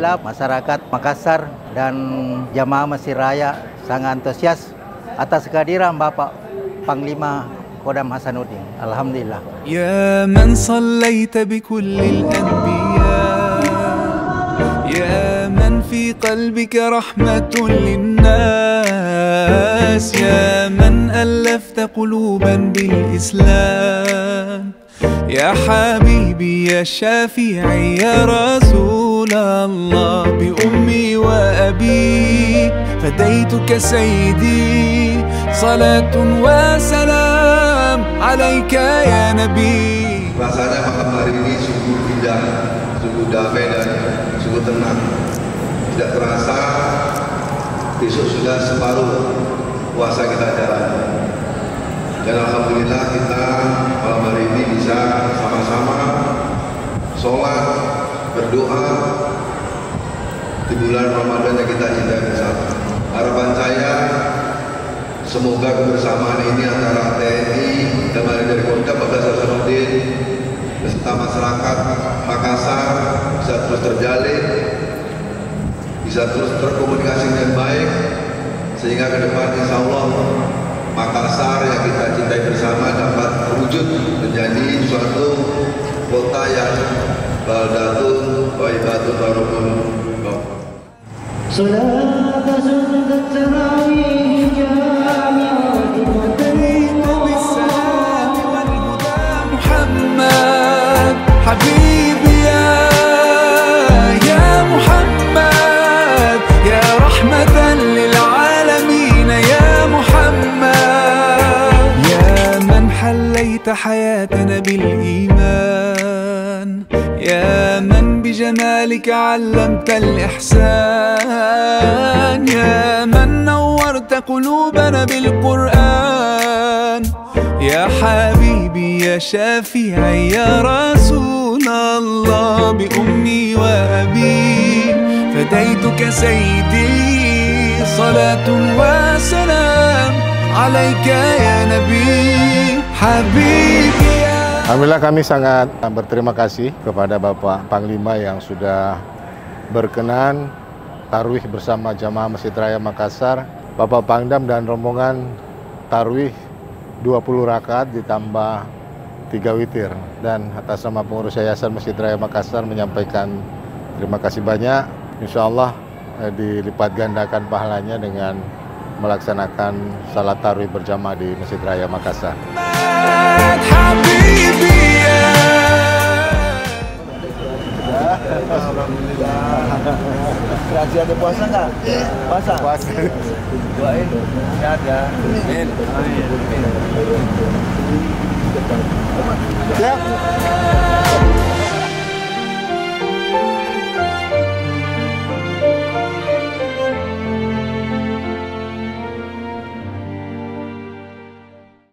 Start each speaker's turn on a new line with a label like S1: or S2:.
S1: alhamdulillah masyarakat Makassar dan jamaah Masjid Raya sangat antusias atas kehadiran Bapak Panglima Kodam Hasanuddin. Alhamdulillah.
S2: Ya man sallaita bi kullil anbiya, ya man fi qalbika rahmatun linnas, ya man allafta quluban bil Islam. يا حبيبي يا شافعي يا رسول الله بأمي وأبي فديتك سيدي صلاة وسلام عليك يا نبي.
S3: Rasanya malam hari ini sungguh indah, sungguh damai dan sungguh tenang. Tidak terasa besok sudah separuh puasa kita jalani. Dan alhamdulillah kita malam hari ini bisa sama-sama sholat, berdoa di bulan Ramadan yang kita cintai bersama. Harapan saya semoga kebersamaan ini antara TNI dan dari Kodam Hasanuddin beserta masyarakat Makassar bisa terus terjalin, bisa terus terkomunikasi dengan baik, sehingga ke depan insya Allah Makassar yang kita cintai bersama dapat terwujud menjadi suatu kota yang baldatun thayyibatun warahmatun.
S4: Salat sunnat tarawih jami'at
S2: بالسلام والهدى محمد حبيبي يا محمد يا رحمة للعالمين يا محمد يا من حليت حياتنا بالإيمان يا من بجمالك علمت الإحسان يا من نورت قلوبنا بالقرآن يا حبيبي يا شافعي يا رسول الله بأمي وأبي فديتك سيدي صلاة وسلام عليك يا نبي حبيبي.
S5: Alhamdulillah kami sangat berterima kasih kepada Bapak Panglima yang sudah berkenan tarawih bersama jamaah Masjid Raya Makassar. Bapak Pangdam dan rombongan tarawih 20 rakaat ditambah 3 witir. Dan atas nama pengurus Yayasan Masjid Raya Makassar menyampaikan terima kasih banyak. Insya Allah dilipat gandakan pahalanya dengan melaksanakan salat tarawih berjamaah di Masjid Raya Makassar.
S3: Alhamdulillah. Masih ada puasa nggak? Puasa. Puasa. Doain sehat ya. Amin. Amin. Siap.